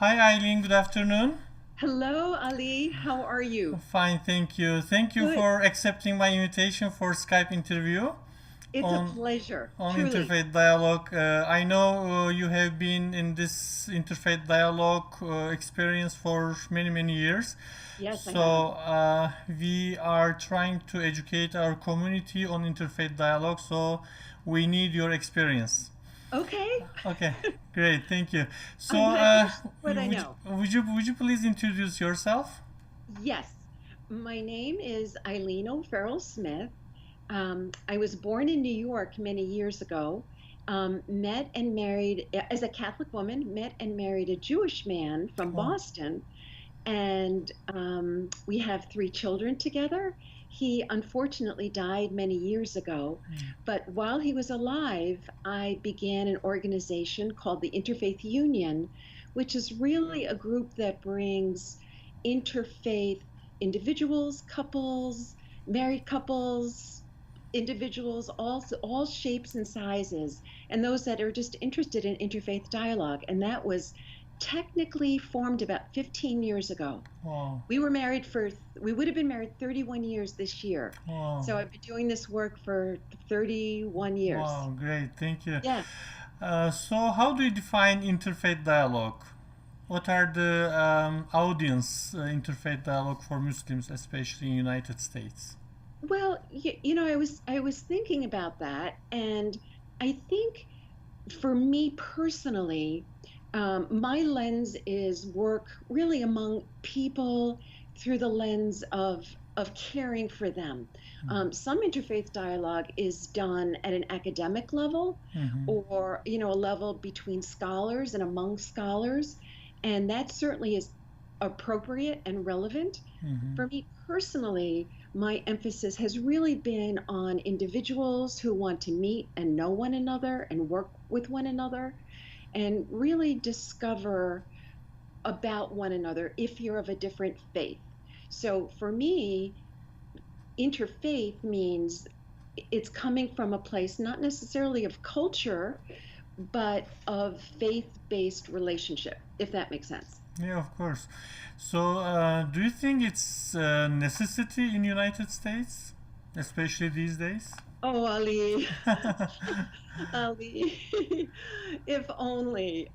Hi Eileen, good afternoon. Hello, Ali. How are you? Fine, thank you. Thank you Good. for accepting my invitation for Skype interview It's a on pleasure, on truly. Interfaith Dialogue. I know you have been in this Interfaith Dialogue experience for many years. Yes, I have. So we are trying to educate our community on Interfaith Dialogue. So we need your experience. Okay. Okay, great, thank you. So, I'm happy to share what I would know. would you please introduce yourself? Yes, my name is Eileen O'Farrell Smith. I was born in New York many years ago. Met and married, as a Catholic woman, met and married a Jewish man from Oh, Boston. And we have three children together. He unfortunately died many years ago, but while he was alive, I began an organization called the Interfaith Union, which is really a group that brings interfaith individuals, couples, married couples, individuals, all shapes and sizes, and those that are just interested in interfaith dialogue. And that was technically formed about 15 years ago. wow, We would have been married 31 years this year. wow, So I've been doing this work for 31 years. wow, great, thank you. Yeah. So, how do you define interfaith dialogue? What are the audience interfaith dialogue for Muslims, especially in United States? Well, I was thinking about that, and I think for me personally, my lens is work really among people through the lens of caring for them. Some interfaith dialogue is done at an academic level, Mm-hmm. or a level between scholars and among scholars, and that certainly is appropriate and relevant. Mm-hmm. For me personally, my emphasis has really been on individuals who want to meet and know one another and work with one another and really discover about one another if you're of a different faith. So for me, interfaith means it's coming from a place not necessarily of culture, but of faith based relationship, if that makes sense. Yeah, of course. So, do you think it's a necessity in United States, especially these days? Oh, Ali, Ali, if only.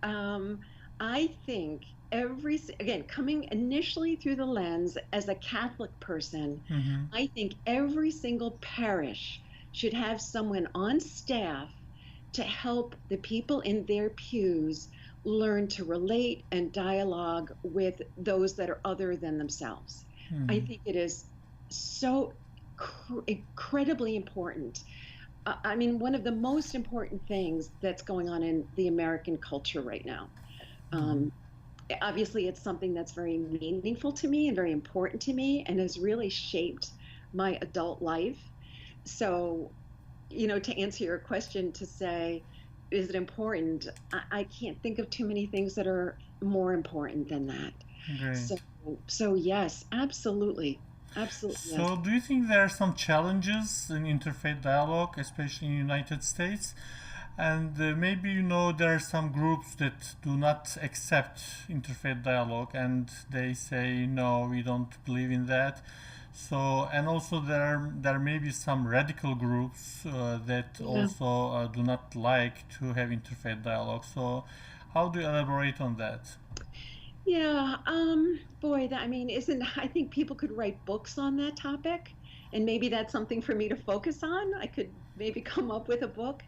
I think again, coming initially through the lens as a Catholic person, Mm-hmm. I think every single parish should have someone on staff to help the people in their pews learn to relate and dialogue with those that are other than themselves. I Mm-hmm. think it is so incredibly important. I mean, one of the most important things that's going on in the American culture right now. Mm-hmm. Um, Obviously, it's something that's very meaningful to me and very important to me and has really shaped my adult life. So, to answer your question, to say, is it important? I can't think of too many things that are more important than that. Great. So, so yes, absolutely. Absolutely, yes. So, do you think there are some challenges in interfaith dialogue, especially in the United States? And maybe there are some groups that do not accept interfaith dialogue and they say, no, we don't believe in that. So, and also there may be some radical groups that Yeah. also do not like to have interfaith dialogue. So, how do you elaborate on that? Yeah, boy, that I mean, isn't I think people could write books on that topic, and maybe that's something for me to focus on. I could maybe come up with a book.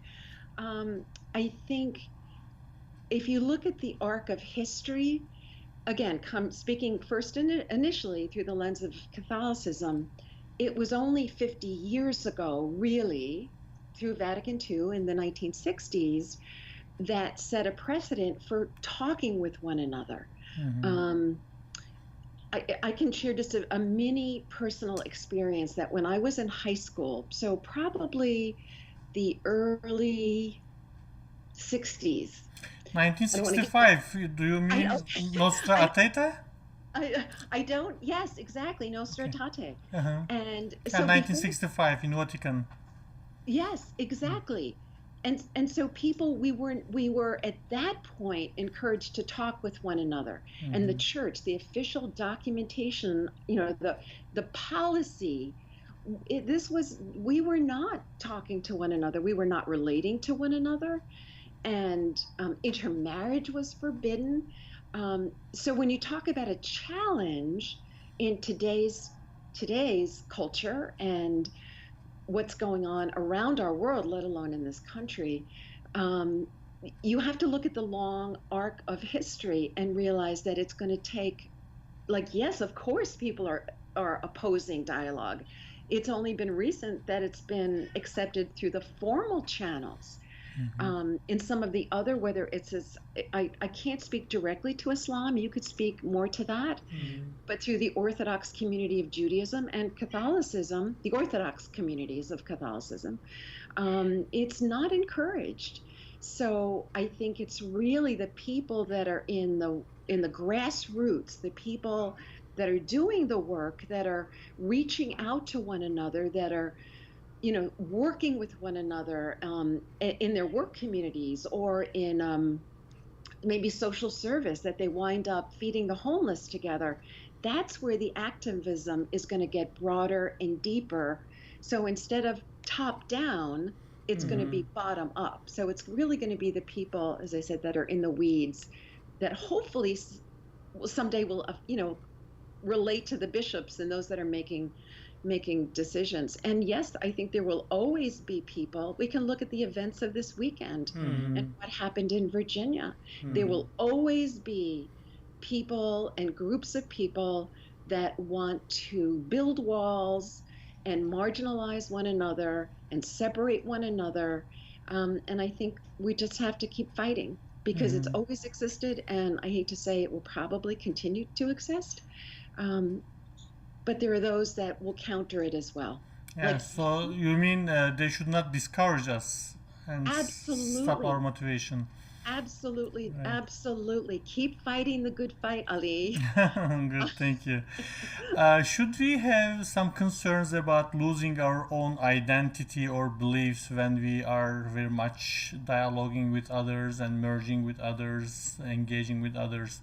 I think if you look at the arc of history, again, speaking first initially through the lens of Catholicism, it was only 50 years ago, really, through Vatican II in the 1960s, that set a precedent for talking with one another. Mm-hmm. Um, I can share just a mini personal experience that when I was in high school, so probably the early 60s. I don't want to get, 1965, do you I, mean Nostra I, Aetate? I don't, yes, exactly, no Okay. stratate. Uh-huh. And Yeah, so before, 1965 in Vatican. yes, exactly. and so people, we were at that point encouraged to talk with one another. And the church, the official documentation, the policy, this was, we were not talking to one another, we were not relating to one another, and intermarriage was forbidden. So when you talk about a challenge in today's culture and what's going on around our world, let alone in this country, um, you have to look at the long arc of history and realize that it's going to take, like, yes, of course, people are opposing dialogue. It's only been recent that it's been accepted through the formal channels. In some of the other, whether it's as, I can't speak directly to Islam, you could speak more to that, but through the Orthodox community of Judaism and Catholicism, the Orthodox communities of Catholicism, it's not encouraged. So I think it's really the people that are in the grassroots, the people that are doing the work, that are reaching out to one another, that are working with one another in their work communities, or in maybe social service, that they wind up feeding the homeless together. That's where the activism is going to get broader and deeper. So instead of top down, it's going to be bottom up. So it's really going to be the people, as I said, that are in the weeds, that hopefully someday will, relate to the bishops and those that are making decisions. And yes, I think there will always be people. We can look at the events of this weekend and what happened in Virginia. There will always be people and groups of people that want to build walls and marginalize one another and separate one another. And I think we just have to keep fighting, because it's always existed, and I hate to say it will probably continue to exist. But there are those that will counter it as well. Yeah, Like, so you mean they should not discourage us and stop our absolutely, motivation? absolutely, Right. absolutely. Keep fighting the good fight, Ali. Good, thank you. Should we have some concerns about losing our own identity or beliefs when we are very much dialoguing with others and merging with others, engaging with others?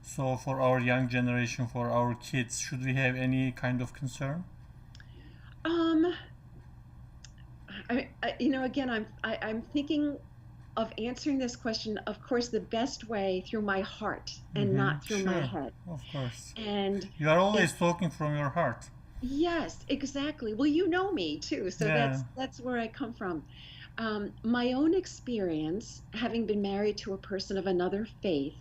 So, for our young generation, for our kids, should we have any kind of concern? Um, again, I'm thinking of answering this question, of course, the best way through my heart and not through my Sure, head. of course. And You are always it, talking from your heart. yes, exactly. Well, you know me too, so Yeah. that's where I come from. My own experience, having been married to a person of another faith,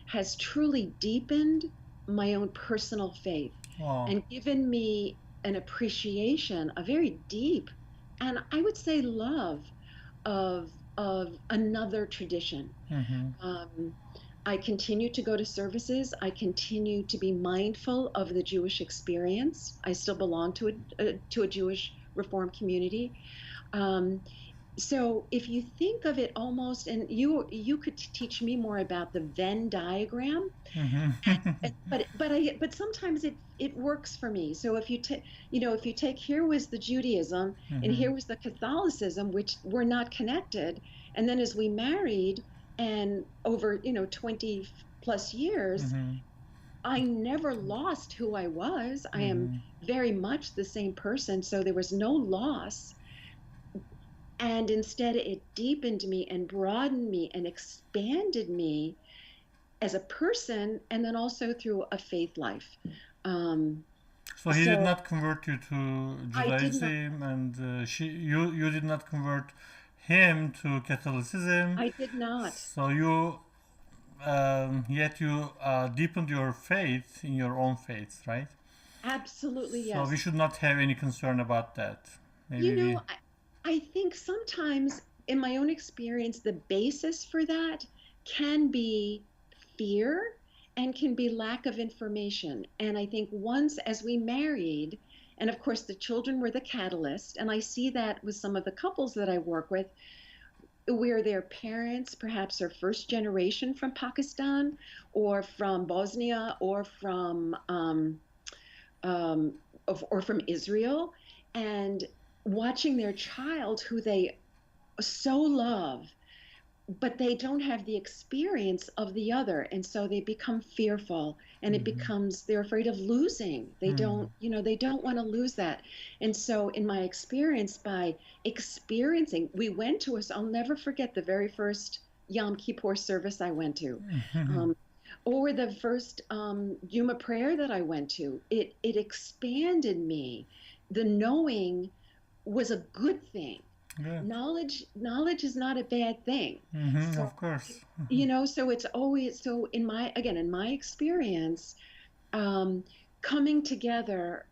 has truly deepened my own personal faith Oh. and given me an appreciation, a very deep, and I would say love of another tradition. Mm-hmm. Um, I continue to go to services. I continue to be mindful of the Jewish experience. I still belong to a Jewish Reform community. Um, so if you think of it almost, and you could teach me more about the Venn diagram, Mm-hmm. but sometimes it works for me. So if you take, here was the Judaism and Mm-hmm. here was the Catholicism, which were not connected, and then as we married, and over 20 plus years, Mm-hmm. I never lost who I was. I am Mm-hmm. very much the same person, so there was no loss. And instead, it deepened me and broadened me and expanded me as a person, and then also through a faith life. Um, So he did so not convert you to I did not, Judaism, and you did not convert him to Catholicism. I did not. So you yet you deepened your faith in your own faith, right? Absolutely, So we yes. should not have any concern about that. You Maybe we. know, I think sometimes in my own experience, the basis for that can be fear and can be lack of information. And I think once, as we married, and of course the children were the catalyst, and I see that with some of the couples that I work with, where their parents perhaps are first generation from Pakistan or from Bosnia or um, or from Israel, and watching their child, who they so love, but they don't have the experience of the other, and so they become fearful, and it becomes they're afraid of losing. They don't, they don't want to lose that. And so in my experience, by experiencing, we went to us, I'll never forget the very first Yom Kippur service I went to, um, or the first Yuma prayer that I went to. It expanded me. The knowing was a good thing. Good. Knowledge is not a bad thing. So, Of course. so it's always, so in my experience, um, coming together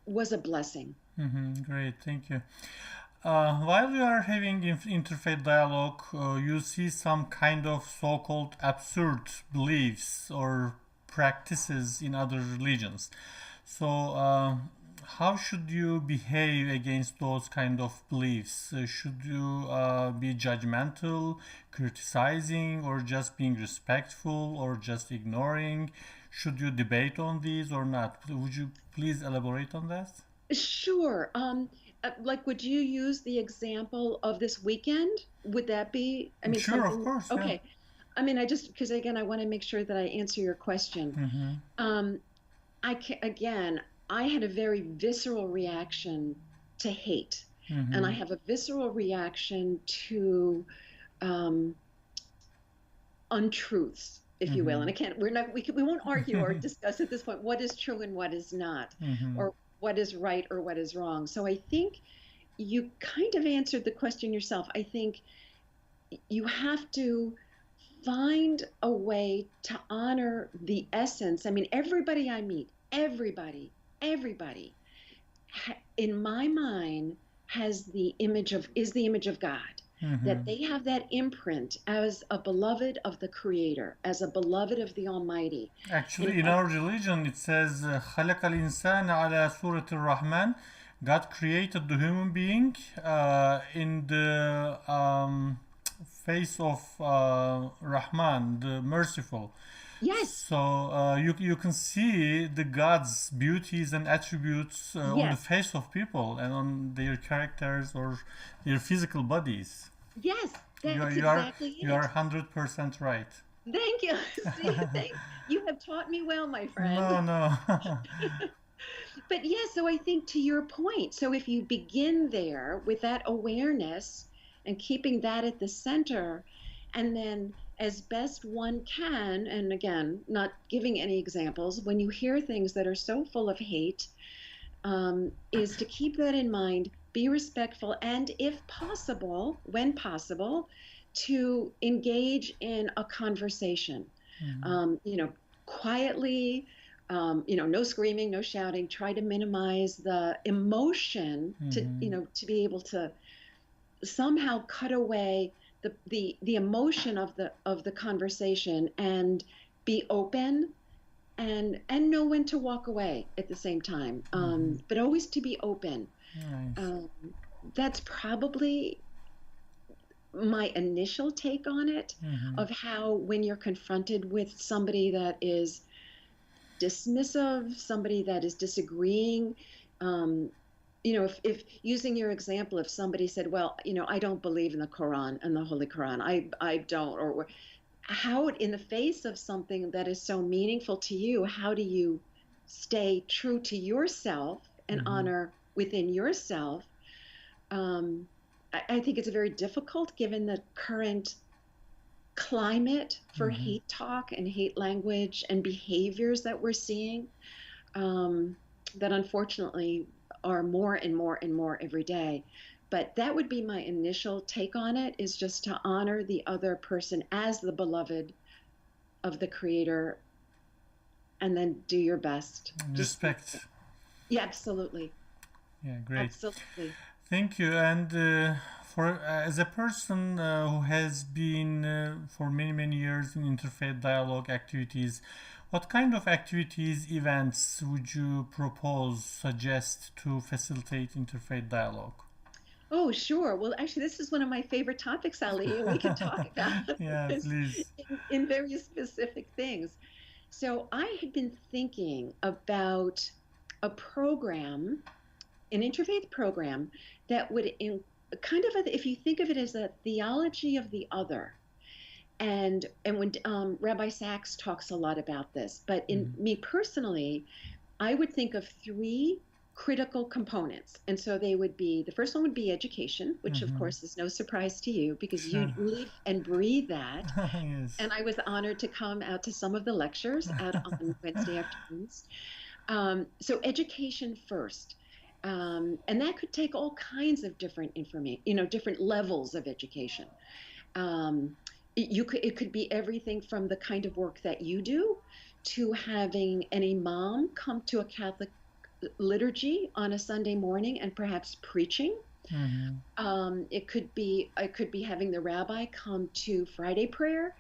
was a blessing. Great, thank you. While you are having interfaith dialogue, you see some kind of so-called absurd beliefs or practices in other religions. So, how should you behave against those kind of beliefs? Should you be judgmental, criticizing, or just being respectful, or just ignoring? Should you debate on these or not? Would you please elaborate on that? Sure. Like, would you use the example of this weekend? Would that be, I mean, Sure, of something, course, yeah. okay. I mean, I just, because again, I want to make sure that I answer your question. Um, again, I had a very visceral reaction to hate, and I have a visceral reaction to um, untruths, if you will. And I can't, we won't argue or discuss at this point what is true and what is not, or what is right or what is wrong. So I think you kind of answered the question yourself. I think you have to find a way to honor the essence. I mean, everybody I meet, everybody, in my mind, is the image of God. That they have that imprint as a beloved of the Creator, as a beloved of the Almighty. Actually, in our religion, it says, خَلَقَ الْإِنسَانَ عَلَى سُورَةِ الرَّحْمَنِ. God created the human being in the face of Rahman, the merciful. Yes. So you can see the God's beauties and attributes on the face of people and on their characters or their physical bodies. Yes, that's exactly it. You are 100% right. Thank you. See, you have taught me well, my friend. No. But yeah, so I think to your point, so if you begin there with that awareness and keeping that at the center, and then as best one can, and again, not giving any examples, when you hear things that are so full of hate, is to keep that in mind, be respectful, and if possible, when possible, to engage in a conversation, quietly, no screaming, no shouting, try to minimize the emotion to be able to somehow cut away the emotion of the conversation and be open and know when to walk away at the same time, but always to be open. Nice. That's probably my initial take on it, of how when you're confronted with somebody that is dismissive, somebody that is disagreeing, if using your example, if somebody said, well, I don't believe in the Quran and the Holy Quran, I don't, or how in the face of something that is so meaningful to you, how do you stay true to yourself and honor within yourself? I think it's very difficult given the current climate for hate talk and hate language and behaviors that we're seeing, that unfortunately are more and more and more every day. But that would be my initial take on it, is just to honor the other person as the beloved of the Creator, and then do your best. Respect. Yeah, absolutely. Yeah, great. Absolutely. Thank you. And for as a person who has been for many years in interfaith dialogue activities, what kind of activities, events would you propose, suggest to facilitate interfaith dialogue? Oh, sure. Well, actually, this is one of my favorite topics, Ali, and we can talk about Yeah, please. in very specific things. So I had been thinking about a program, an interfaith program that would kind of if you think of it as a theology of the other. And when Rabbi Sachs talks a lot about this, but in me personally, I would think of three critical components. And so they would be, the first one would be education, which of course is no surprise to you because Sure. you live and breathe that. Yes. And I was honored to come out to some of the lectures out on Wednesday afternoons. So education first. And that could take all kinds of different information, different levels of education. It could be everything from the kind of work that you do to having an imam come to a Catholic liturgy on a Sunday morning and perhaps preaching. It could be having the rabbi come to Friday prayer.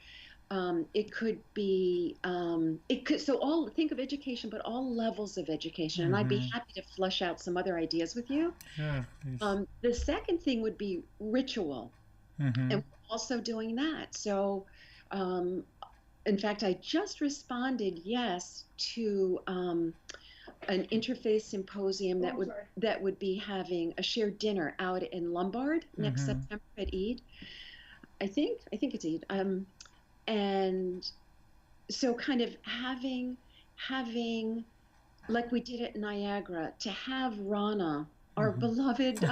It could be so think of education, but all levels of education. And I'd be happy to flesh out some other ideas with you. Sure, please. The second thing would be ritual. And we're also doing that. So, in fact, I just responded yes to an interfaith symposium that would be having a shared dinner out in Lombard next September at Eid. I think it's Eid. And so kind of having like we did at Niagara, to have Rana, our beloved,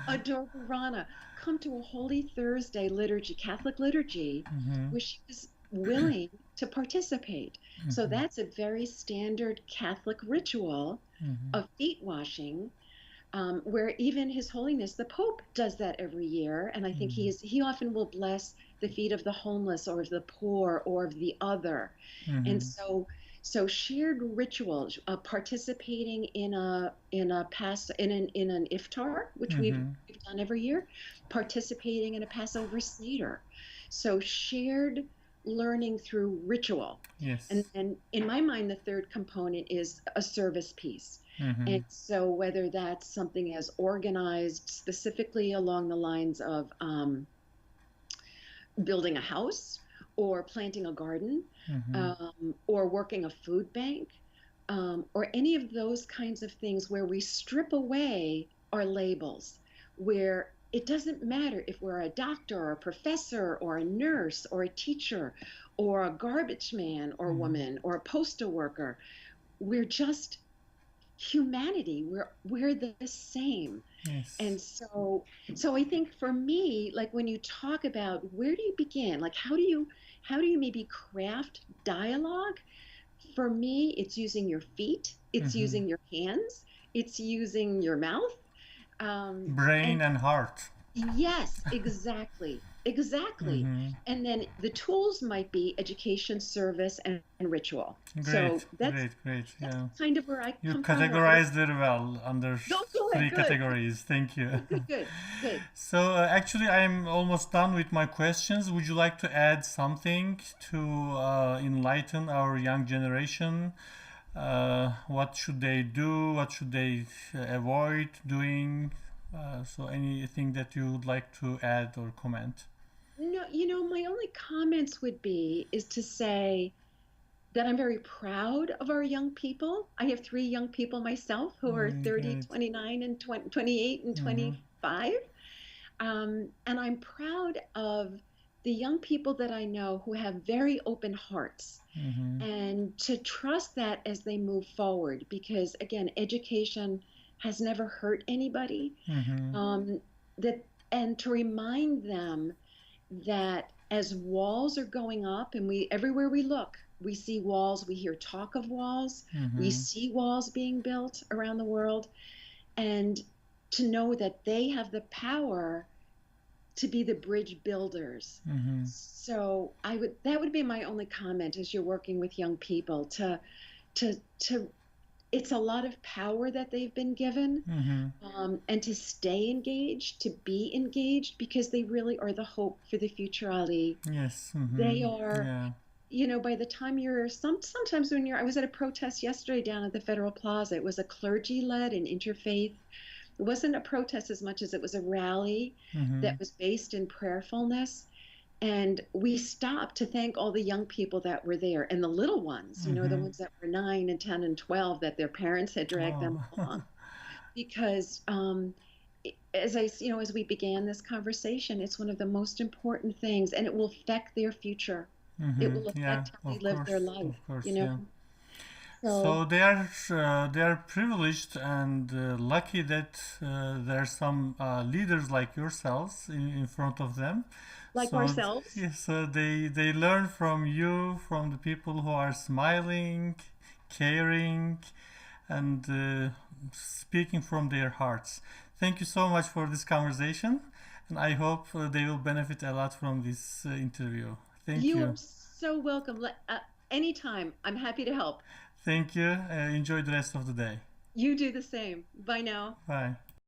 adorable Rana, come to a Holy Thursday liturgy, Catholic liturgy, where she was willing to participate. So that's a very standard Catholic ritual of feet washing, where even His Holiness, the Pope, does that every year. And I think he often will bless the feet of the homeless or of the poor or of the other. And so shared rituals, participating in an iftar, which we've done every year, participating in a Passover Seder. So shared learning through ritual. Yes. And in my mind, the third component is a service piece. And so whether that's something as organized specifically along the lines of building a house or planting a garden, or working a food bank, or any of those kinds of things where we strip away our labels, where it doesn't matter if we're a doctor or a professor or a nurse or a teacher or a garbage man or woman or a postal worker. We're just humanity. We're the same. Yes. And so I think for me, like when you talk about where do you begin, like how do you maybe craft dialogue? For me, it's using your feet, it's using your hands, it's using your mouth, brain and heart. Yes, exactly. And then the tools might be education, service, and ritual. Great, so great. Yeah. Kind of where I You come categorized very well under three good. categories. Thank you. Good. So actually, I'm almost done with my questions. Would you like to add something to enlighten our young generation? What should they do? What should they avoid doing? So anything that you would like to add or comment? No, my only comments is to say that I'm very proud of our young people. I have 3 young people myself who are 30, Great. 29, and 28 and 25. And I'm proud of the young people that I know who have very open hearts, and to trust that as they move forward, because again, education has never hurt anybody. And to remind them that as walls are going up, and everywhere we look, we see walls, we hear talk of walls, we see walls being built around the world, and to know that they have the power to be the bridge builders. So that would be my only comment as you're working with young people, to it's a lot of power that they've been given, and to stay engaged, to be engaged, because they really are the hope for the future, Ali. Yes. They are, by the time sometimes when I was at a protest yesterday down at the Federal Plaza. It was a clergy-led and interfaith. It wasn't a protest as much as it was a rally that was based in prayerfulness. And we stopped to thank all the young people that were there, and the little ones, the ones that were 9 and 10 and 12 that their parents had dragged them along. Because as we began this conversation, it's one of the most important things, and it will affect their future. It will Yeah, affect how they live their life, of course, you know. yeah. So, So they are privileged and lucky that there are some leaders like yourselves in front of them. like So ourselves, yes, they learn from you, from the people who are smiling, caring, and speaking from their hearts. Thank you so much for this conversation, and I hope they will benefit a lot from this interview. Thank you are you. so welcome. Anytime, I'm happy to help. Thank you. Enjoy the rest of the day. You do the same. Bye now. Bye.